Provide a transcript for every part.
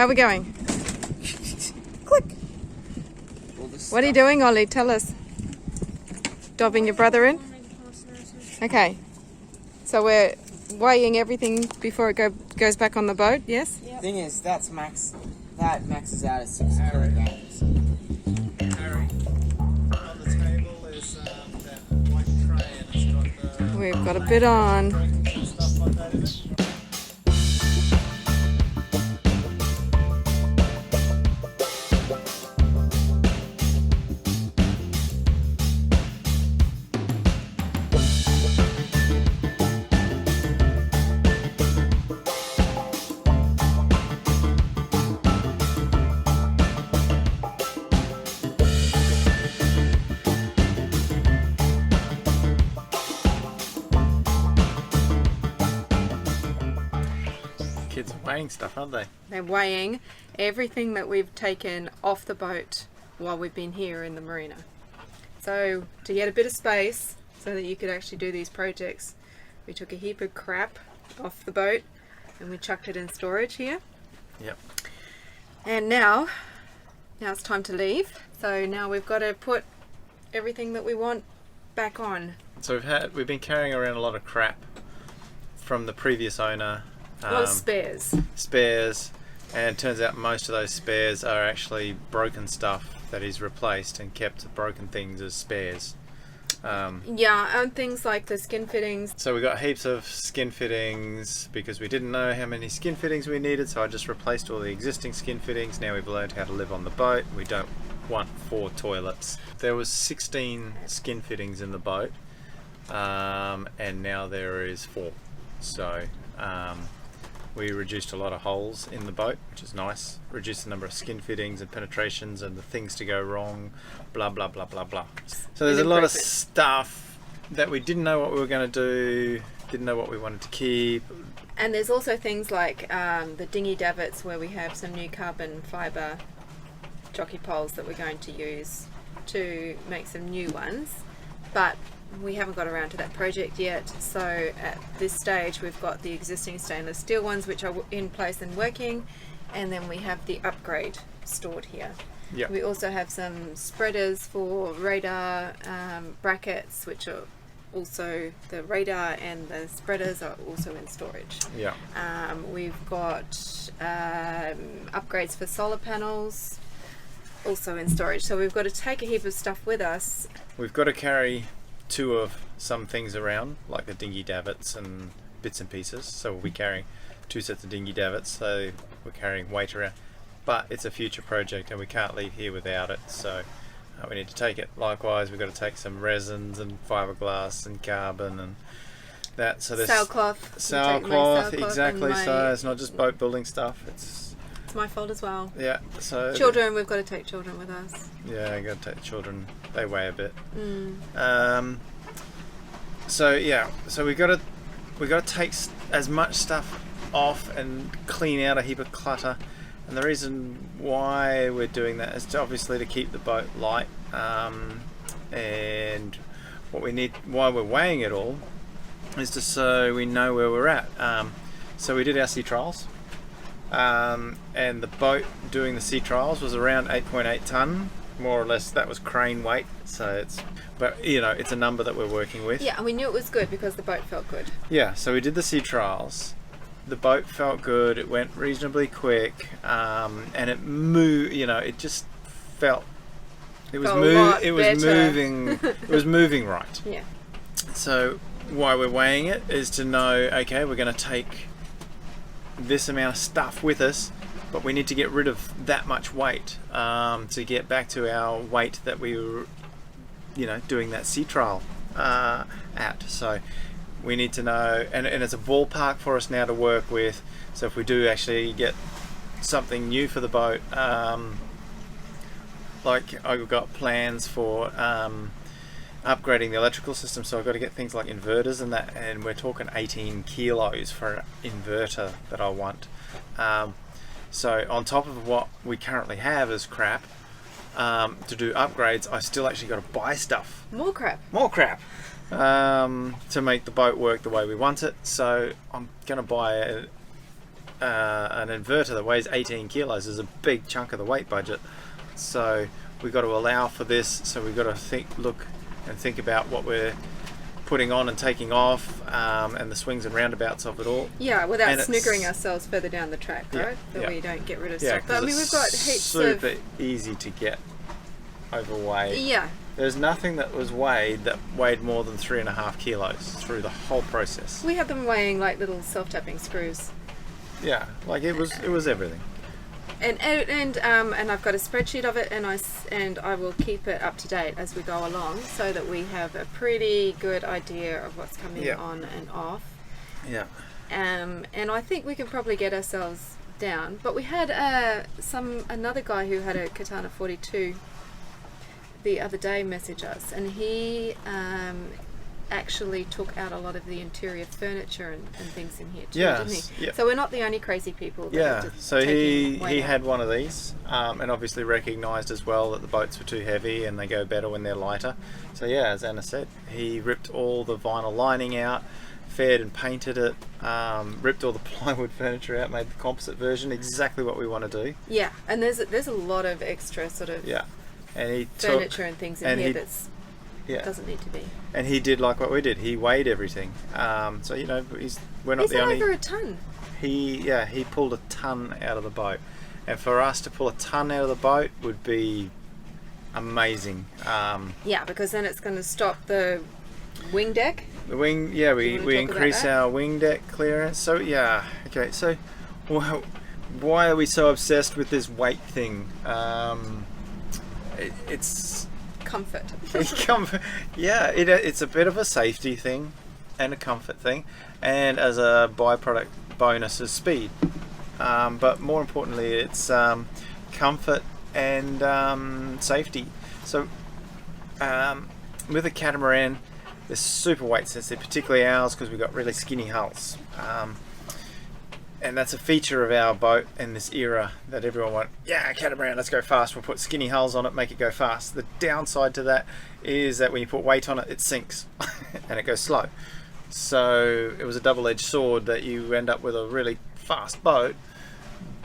How are we going? Click. What are you doing, Ollie? Tell us. Dobbing your brother in? Okay. So we're weighing everything before it goes back on the boat, yes? Yep. Thing is, that's max. That maxes out at 6 kilograms. Harry, on the table is that white tray and it's got the... We've got a bit on. and stuff like that in it. Kids are weighing stuff, aren't they? They're weighing everything that we've taken off the boat while we've been here in the marina. So to get a bit of space so that you could actually do these projects, we took a heap of crap off the boat and we chucked it in storage here. Yep. And now it's time to leave. So now we've got to put everything that we want back on. So we've been carrying around a lot of crap from the previous owner. A lot of spares. Spares, and it turns out most of those spares are actually broken stuff that he's replaced and kept the broken things as spares. Yeah, and things like the skin fittings. So we got heaps of skin fittings because we didn't know how many skin fittings we needed, so I just replaced all the existing skin fittings. Now we've learned how to live on the boat. We don't want 4 toilets. There was 16 skin fittings in the boat, and now there is 4. So we reduced a lot of holes in the boat, which is nice. Reduced the number of skin fittings and penetrations and the things to go wrong, blah blah blah blah blah. So there's a lot of stuff that we didn't know what we were going to do, didn't know what we wanted to keep. And there's also things like the dinghy davits where we have some new carbon fibre jockey poles that we're going to use to make some new ones. But we haven't got around to that project yet, so at this stage we've got the existing stainless steel ones which are in place and working, and then we have the upgrade stored here. Yep. We also have some spreaders for radar brackets, which are also the radar and the spreaders are also in storage. Yeah. We've got upgrades for solar panels also in storage, so we've got to take a heap of stuff with us. We've got to carry 2 of some things around, like the dinghy davits and bits and pieces. So we'll be carrying 2 sets of dinghy davits, so we're carrying weight around. But it's a future project and we can't leave here without it, so we need to take it. Likewise, we've got to take some resins and fiberglass and carbon and that. So there's sailcloth, exactly. So it's not just boat building stuff. It's my fault as well. Yeah. So children, we've got to take children with us. Yeah, you got to take children. They weigh a bit. So yeah, so we got to take as much stuff off and clean out a heap of clutter. And the reason why we're doing that is obviously to keep the boat light. And what we need, why we're weighing it all, is just so we know where we're at. So we did our sea trials. And the boat doing the sea trials was around 8.8 tonne, more or less. That was crane weight, so but you know, it's a number that we're working with. Yeah, and we knew it was good because the boat felt good. Yeah, so we did the sea trials. The boat felt good. It went reasonably quick, and it moved. You know, it just felt. It was moving. It was moving right. Yeah. So why we're weighing it is to know. Okay, we're going to take this amount of stuff with us, but we need to get rid of that much weight to get back to our weight that we were, you know, doing that sea trial at. So we need to know, and it's a ballpark for us now to work with. So if we do actually get something new for the boat, like I've got plans for upgrading the electrical system, so I've got to get things like inverters and that, and we're talking 18 kilos for an inverter that I want. So on top of what we currently have as crap, to do upgrades, I still actually got to buy stuff. More crap. To make the boat work the way we want it. So I'm going to buy an inverter that weighs 18 kilos is a big chunk of the weight budget. So we've got to allow for this. So we've got to think about what we're putting on and taking off, and the swings and roundabouts of it all. Yeah, without And it's- snookering ourselves further down the track, Yeah, right? That yeah. we don't get rid of Yeah, stuff. But I 'cause mean, it's we've got heaps super of... easy to get overweight. Yeah, There's nothing that was weighed that weighed more than 3.5 kilos through the whole process. we have them weighing like little self-tapping screws. Yeah, like it was everything. And I've got a spreadsheet of it, and I will keep it up to date as we go along, so that we have a pretty good idea of what's coming Yeah. on and off. Yeah. And I think we can probably get ourselves down. But we had another guy who had a Katana 42 the other day message us, and he actually took out a lot of the interior furniture and things in here too, didn't Yes, he? yeah. So we're not the only crazy people that are Yeah, just so taking he weight out. had one of these, and obviously recognised as well that the boats were too heavy and they go better when they're lighter. So yeah, as Anna said, he ripped all the vinyl lining out, faired and painted it, ripped all the plywood furniture out, made the composite version, exactly what we want to do. Yeah, and there's a lot of extra sort of Yeah, and he furniture and things in and here he- that's yeah, doesn't need to be. and he did like what we did. He weighed everything. So you know, we're not Is the it only. over a ton? He pulled a ton out of the boat, and for us to pull a ton out of the boat would be amazing. Yeah, because then it's going to stop the wing deck. The wing, yeah, Do you we wanna talk about increase that? our wing deck clearance. So yeah, okay. So, well, why are we so obsessed with this weight thing? It's Comfort. it's a bit of a safety thing and a comfort thing, and as a byproduct bonus is speed. But more importantly, it's comfort and safety. So with a catamaran, they're super weight sensitive, particularly ours because we've got really skinny hulls. And that's a feature of our boat in this era, that everyone went, yeah, catamaran, let's go fast. We'll put skinny hulls on it, make it go fast. The downside to that is that when you put weight on it, it sinks and it goes slow. So it was a double-edged sword, that you end up with a really fast boat,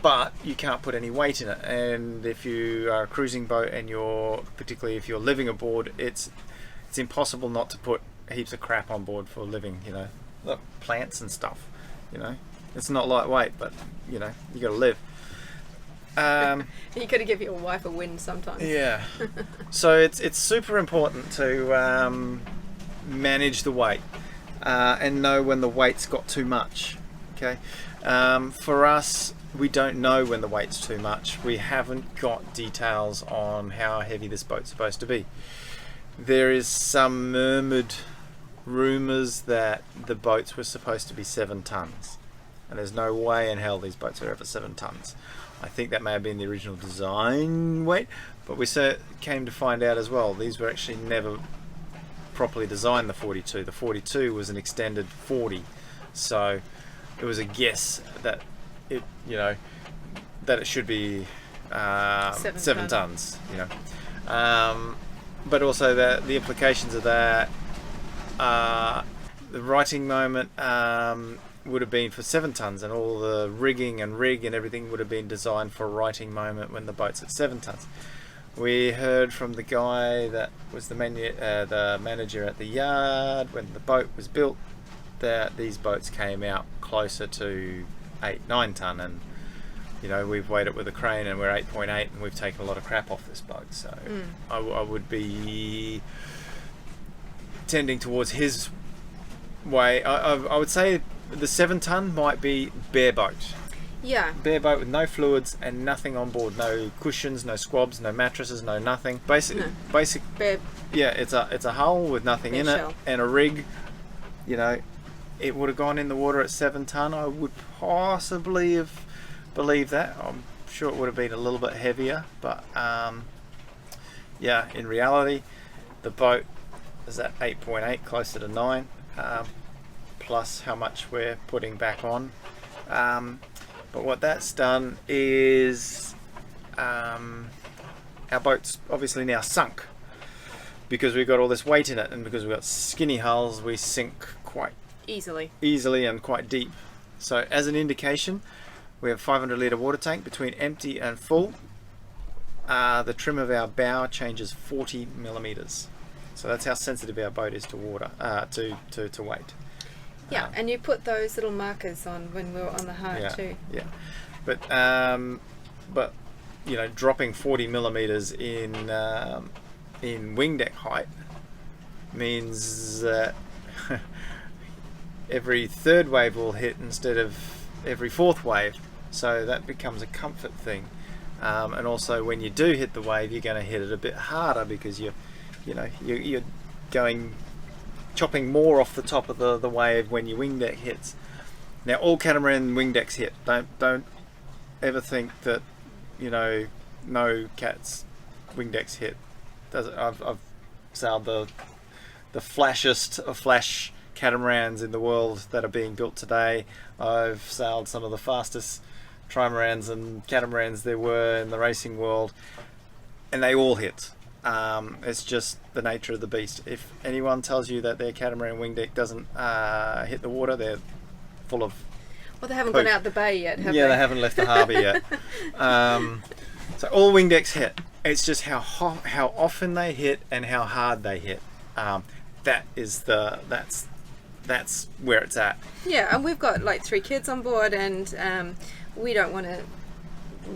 but you can't put any weight in it. And if you are a cruising boat, and particularly if you're living aboard, it's impossible not to put heaps of crap on board for living, you know, look, plants and stuff, you know. It's not lightweight, but you know, you got to live. You got to give your wife a win sometimes. Yeah. So it's super important to manage the weight and know when the weight's got too much. Okay. For us, we don't know when the weight's too much. We haven't got details on how heavy this boat's supposed to be. There is some murmured rumours that the boats were supposed to be 7 tons. And there's no way in hell these boats are ever 7 tons. I think that may have been the original design weight, but we came to find out as well, these were actually never properly designed, the 42. The 42 was an extended 40, so it was a guess that it, you know, that it should be 7 tons, you know. But also the implications of that, the writing moment would have been for 7 tons, and all the rigging and rig and everything would have been designed for a writing moment when the boat's at 7 tons. We heard from the guy that was the manager at the yard when the boat was built, that these boats came out closer to 8-9 ton, and you know, we've weighed it with a crane and we're 8.8, and we've taken a lot of crap off this boat. So I would be tending towards his way. I would say the 7 ton might be bare boat. Yeah. Bare boat with no fluids and nothing on board. No cushions, no squabs, no mattresses, no nothing. Basic. Bare. Yeah, it's a hull with nothing in Shell. it, and a rig. You know, it would have gone in the water at 7 ton. I would possibly have believed that. I'm sure it would have been a little bit heavier, but yeah, in reality, the boat is at 8.8, closer to 9. Plus how much we're putting back on. But what that's done is our boat's obviously now sunk because we've got all this weight in it, and because we've got skinny hulls, we sink quite Easily. easily and quite deep. So as an indication, We have 500 litre water tank. Between empty and full, the trim of our bow changes 40 millimeters. So that's how sensitive our boat is to water, to weight. Yeah, and you put those little markers on when we were on the hard too. Yeah, but you know, dropping 40 millimeters in wing deck height means that every third wave will hit instead of every fourth wave. So that becomes a comfort thing. And also, when you do hit the wave, you're going to hit it a bit harder because you're going chopping more off the top of the wave when your wing deck hits. Now, all catamaran wing decks hit. Don't ever think that, you know, no cats wing decks hit. I've sailed the flashest of flash catamarans in the world that are being built today. I've sailed some of the fastest trimarans and catamarans there were in the racing world, and they all hit. It's just the nature of the beast. If anyone tells you that their catamaran wing deck doesn't hit the water, they're full of Well, they haven't poop. gone out the bay yet, have they? Yeah, they haven't left the harbour yet. So all wing decks hit. It's just how often they hit and how hard they hit. That's where it's at. Yeah, and we've got like 3 kids on board, and we don't want to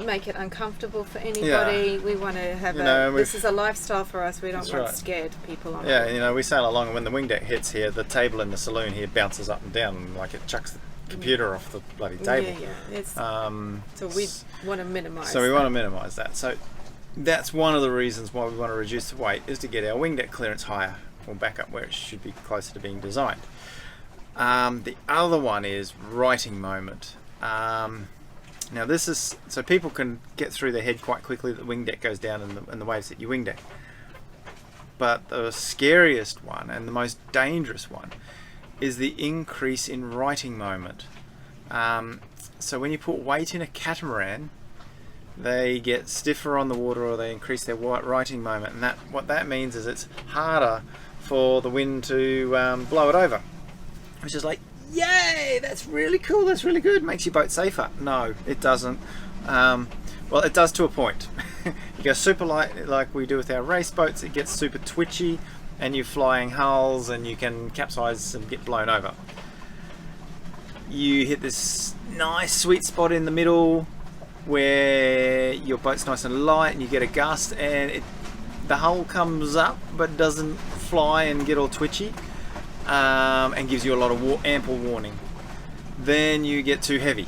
make it uncomfortable for anybody. We want to have this is a lifestyle for us. We don't want scared people on Yeah, board. you know, we sail along, and when the wing deck hits here, the table in the saloon here bounces up and down like it chucks the computer off the bloody table. Yeah. So we want to minimise. So we want to minimise that. So that's one of the reasons why we want to reduce the weight, is to get our wing deck clearance higher, or back up where it should be closer to being designed. The other one is righting moment. Now this is so people can get through their head quite quickly that the wing deck goes down and the waves hit your wing deck. But the scariest one and the most dangerous one is the increase in righting moment. So when you put weight in a catamaran, they get stiffer on the water, or they increase their righting moment, and what that means is it's harder for the wind to blow it over. Which is like, yay, that's really cool, that's really good, makes your boat safer. No, it doesn't. Well, it does to a point. You go super light like we do with our race boats, it gets super twitchy, and you're flying hulls and you can capsize and get blown over. You hit this nice sweet spot in the middle where your boat's nice and light and you get a gust, and the hull comes up but doesn't fly and get all twitchy. And gives you a lot of ample warning. Then you get too heavy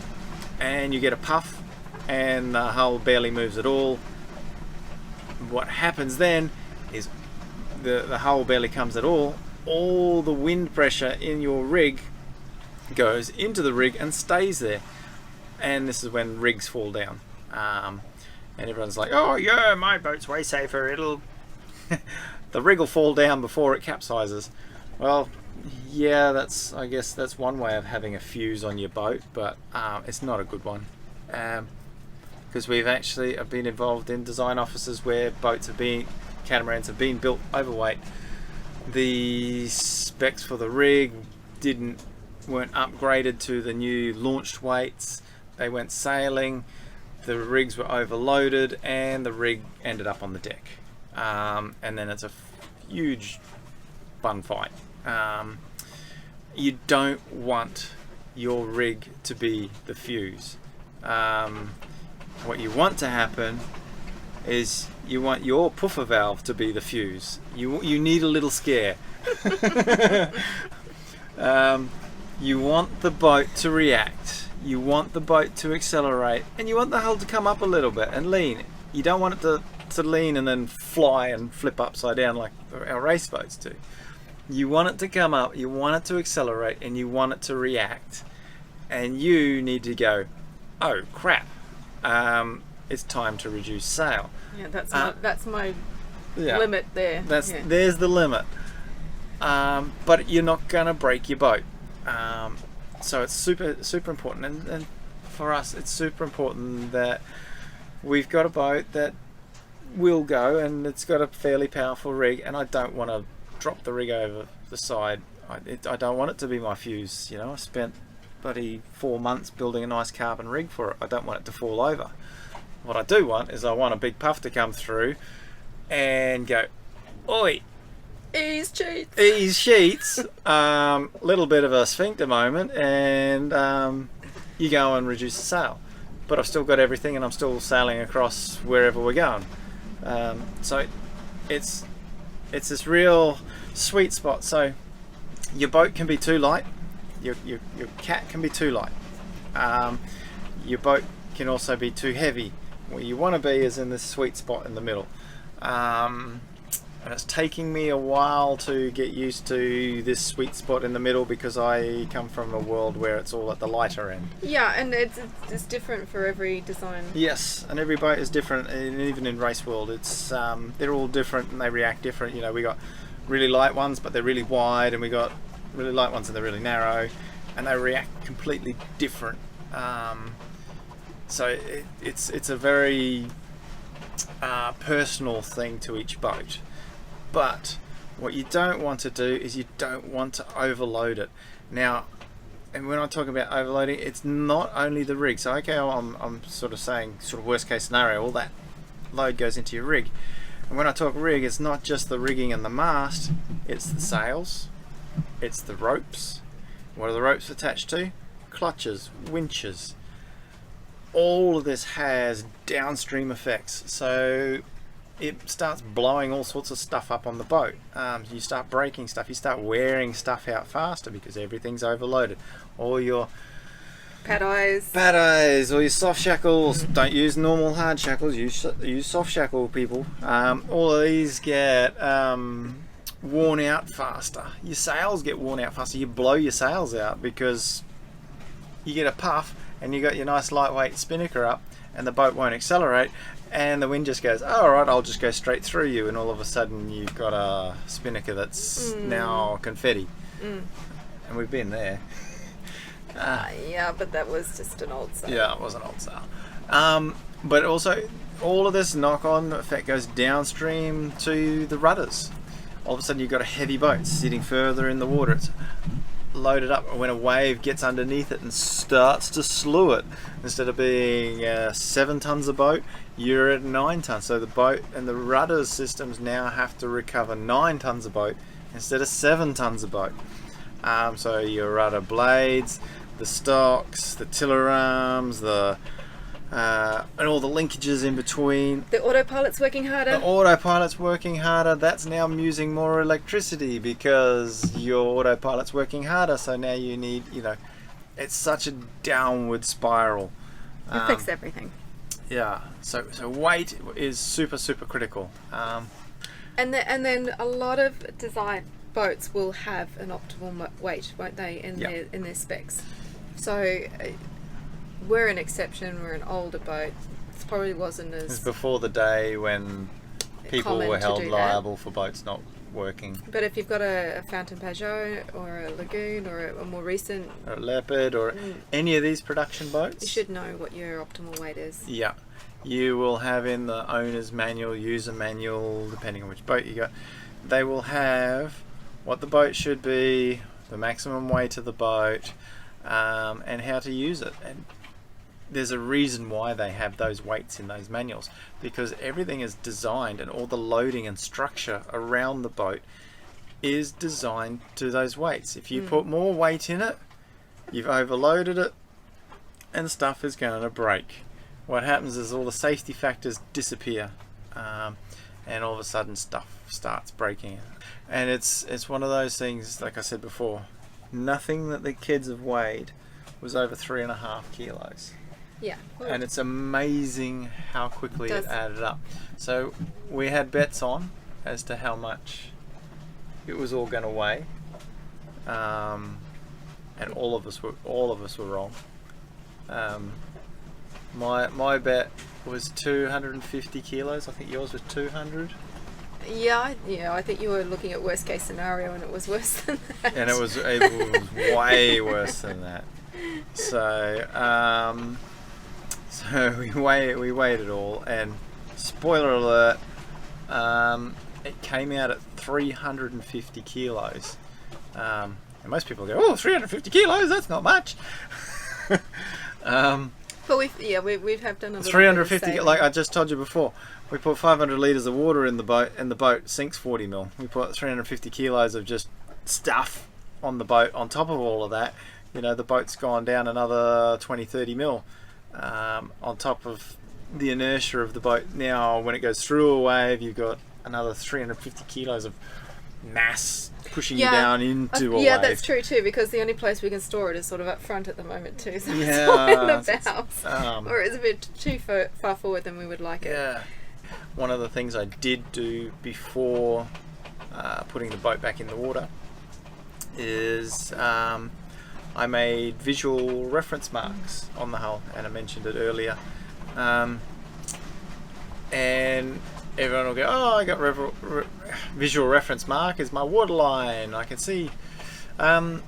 and you get a puff and the hull barely moves at all. What happens then is the hull barely comes at all the wind pressure in your rig goes into the rig and stays there, and this is when rigs fall down. And everyone's like, oh yeah, my boat's way safer, it'll the rig will fall down before it capsizes. Well, yeah, I guess that's one way of having a fuse on your boat, but it's not a good one. Because I've been involved in design offices where catamarans have been built overweight. The specs for the rig weren't upgraded to the new launched weights. They went sailing, the rigs were overloaded, and the rig ended up on the deck. And then it's a huge fun fight. You don't want your rig to be the fuse. What you want to happen is you want your puffer valve to be the fuse. You need a little scare. You want the boat to react. You want the boat to accelerate, and you want the hull to come up a little bit and lean. You don't want it to lean and then fly and flip upside down like our race boats do. You want it to come up, you want it to accelerate, and you want it to react. And you need to go, oh crap, it's time to reduce sail. Yeah, that's my limit there. There's the limit. But you're not going to break your boat. So it's super important. And for us, it's super important that we've got a boat that will go, and it's got a fairly powerful rig, and I don't want to drop the rig over the side. I don't want it to be my fuse. You know, I spent bloody 4 months building a nice carbon rig for it. I don't want it to fall over. What I do want is I want a big puff to come through and go, oi, Ease cheats. ease sheets, little bit of a sphincter moment, and you go and reduce the sail. But I've still got everything, and I'm still sailing across wherever we're going. So it's this real sweet spot. So your boat can be too light, your cat can be too light, your boat can also be too heavy. Where you want to be is in this sweet spot in the middle. And it's taking me a while to get used to this sweet spot in the middle, because I come from a world where it's all at the lighter end. Yeah, and it's different for every design. Yes, and every boat is different, and even in race world, it's they're all different and they react different. You know, we got really light ones, but they're really wide, and we got really light ones and they're really narrow, and they react completely different. So it's a very personal thing to each boat. But what you don't want to do is you don't want to overload it. Now, and when I talk about overloading, it's not only the rig. So okay, I'm sort of saying sort of worst case scenario, all that load goes into your rig. And when I talk rig, it's not just the rigging and the mast, it's the sails, it's the ropes. What are the ropes attached to? Clutches, winches. All of this has downstream effects. So it starts blowing all sorts of stuff up on the boat. You start breaking stuff, you start wearing stuff out faster because everything's overloaded. All your Pad eyes, all your soft shackles, don't use normal hard shackles, use soft shackle, people. All of these get worn out faster. Your sails get worn out faster. You blow your sails out because you get a puff and you got your nice lightweight spinnaker up and the boat won't accelerate, and the wind just goes, oh, all right, I'll just go straight through you, and all of a sudden you've got a spinnaker that's now confetti. And we've been there. yeah, but that was just an old sail. Yeah, it was an old sail. But also, all of this knock-on effect goes downstream to the rudders. All of a sudden you've got a heavy boat sitting further in the water. It's loaded up, when a wave gets underneath it and starts to slew it, instead of being 7 tons of boat, you're at 9 tons. So the boat and the rudder systems now have to recover 9 tons of boat instead of 7 tons of boat. So your rudder blades, the stocks, the tiller arms, and all the linkages in between. The autopilot's working harder. The autopilot's working harder. That's now using more electricity because your autopilot's working harder. So now you need, it's such a downward spiral. It affects everything. Yeah. So weight is super, super critical. And then a lot of design boats will have an optimal weight, won't they, in their specs? So we're an exception. We're an older boat. It probably wasn't as. It's before the day when people were held liable for boats not working. But if you've got a Fountain Pajot or a Lagoon or a more recent, or a Leopard or any of these production boats, you should know what your optimal weight is. Yeah, you will have in the owner's manual, user manual, depending on which boat you got, they will have what the boat should be, the maximum weight of the boat, and how to use it. And there's a reason why they have those weights in those manuals, because everything is designed, and all the loading and structure around the boat is designed to those weights. If you put more weight in it, you've overloaded it and stuff is going to break. What happens is all the safety factors disappear, and all of a sudden stuff starts breaking. And it's one of those things, like I said before, nothing that the kids have weighed was over 3.5 kilos. Yeah. And it's amazing how quickly it added up. So we had bets on as to how much it was all going to weigh, and all of us were wrong. My bet was 250 kilos. I think yours was 200. Yeah, I think you were looking at worst case scenario, and it was worse than that. And it was way worse than that. So we weighed it all, and spoiler alert, it came out at 350 kilos. And most people go, oh, 350 kilos, that's not much. But we have done a little 350, bit of like I just told you before, we put 500 litres of water in the boat, and the boat sinks 40 mil. We put 350 kilos of just stuff on the boat. On top of all of that, you know, the boat's gone down another 20-30 mil on top of the inertia of the boat. Now when it goes through a wave, you've got another 350 kilos of mass pushing you down into a wave. Yeah, that's true too, because the only place we can store it is sort of up front at the moment too, so Yeah, it's all in the bows, or it's a bit too far forward than we would like it. Yeah. One of the things I did do before putting the boat back in the water is I made visual reference marks on the hull, and I mentioned it earlier. And everyone will go, oh, I got visual reference mark is my waterline, I can see. No.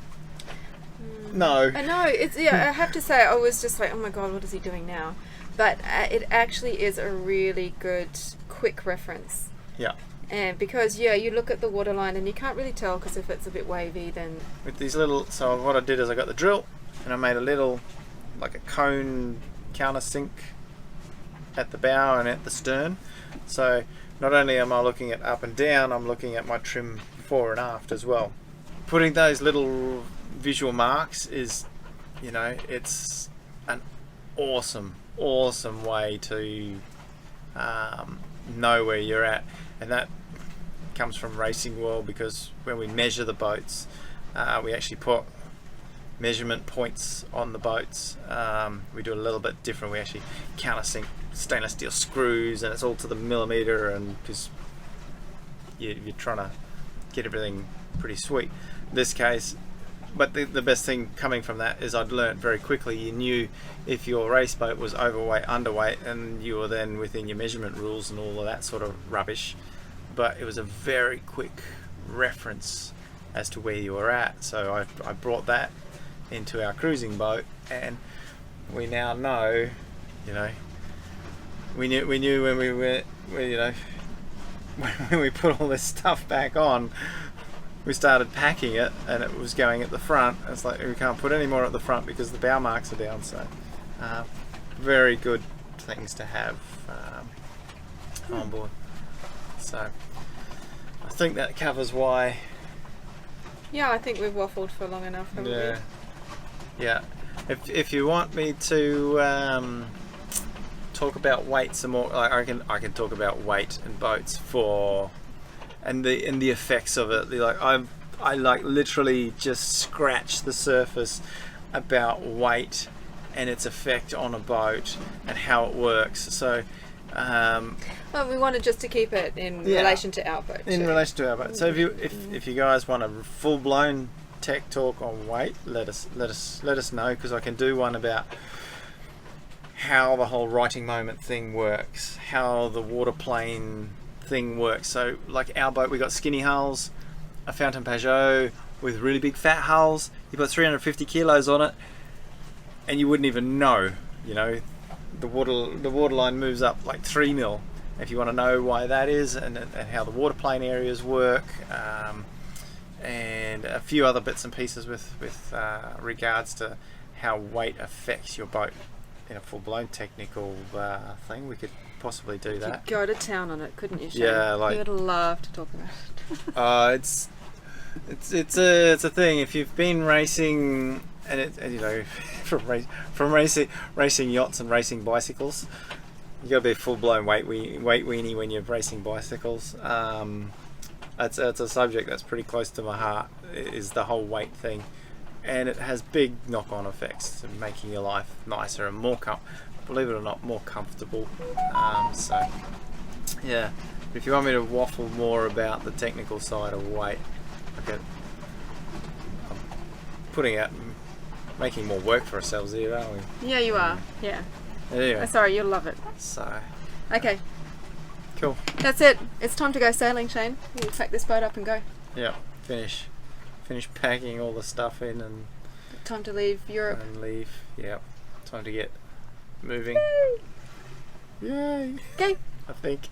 I know, it's, I have to say, I was just like, oh my god, what is he doing now? But it actually is a really good, quick reference. Yeah. And because, you look at the waterline and you can't really tell, because if it's a bit wavy, then... With these little, so what I did is I got the drill, and I made a little, like a cone countersink at the bow and at the stern. So not only am I looking at up and down, I'm looking at my trim fore and aft as well. Putting those little visual marks is, you know, it's an awesome way to know where you're at, and that comes from racing world, because when we measure the boats, we actually put measurement points on the boats. We do a little bit different. We actually countersink stainless steel screws, and it's all to the millimeter, and because you're trying to get everything pretty sweet in this case. But the best thing coming from that is I'd learnt very quickly, you knew if your race boat was overweight, underweight, and you were then within your measurement rules and all of that sort of rubbish. But it was a very quick reference as to where you were at. So I brought that into our cruising boat, and we now know, you know, we knew when we went, you know, when we put all this stuff back on, we started packing it, and it was going at the front. It's like we can't put any more at the front because the bow marks are down. So very good things to have on board. So I think that covers why. Yeah, I think we've waffled for long enough, haven't we? Yeah. If you want me to talk about weight some more, I can talk about weight and boats and the effects of it. I like literally just scratch the surface about weight and its effect on a boat and how it works. So well, we wanted just to keep it in relation to our boat. In relation to our boat. So if you guys want a full blown tech talk on weight, let us know, because I can do one about how the whole righting moment thing works, how the water plane thing works. So like our boat, we got skinny hulls, a Fountain Pajot with really big fat hulls. You put 350 kilos on it and you wouldn't even know, you know, the water line moves up like 3 mil. If you want to know why that is, and how the water plane areas work, and a few other bits and pieces with regards to how weight affects your boat in a full-blown technical thing, we could possibly do that. You'd go to town on it, couldn't you, Shane? Yeah, like you would love to talk about it. it's a thing. If you've been racing, and you know, from racing yachts and racing bicycles, you got to be a full-blown weight weenie when you're racing bicycles. It's a subject that's pretty close to my heart, is the whole weight thing, and it has big knock-on effects to making your life nicer and more believe it or not, more comfortable. So yeah, if you want me to waffle more about the technical side of weight, I'm putting out, making more work for ourselves here, aren't we? Yeah, you are. Yeah. Anyway, Sorry, you'll love it. so Okay. cool. That's it. It's time to go sailing, Shane. We'll pack this boat up and go. Yeah, finish packing all the stuff in and Time to leave Europe. leave. Yeah, time to get moving. Yay! Okay. I think.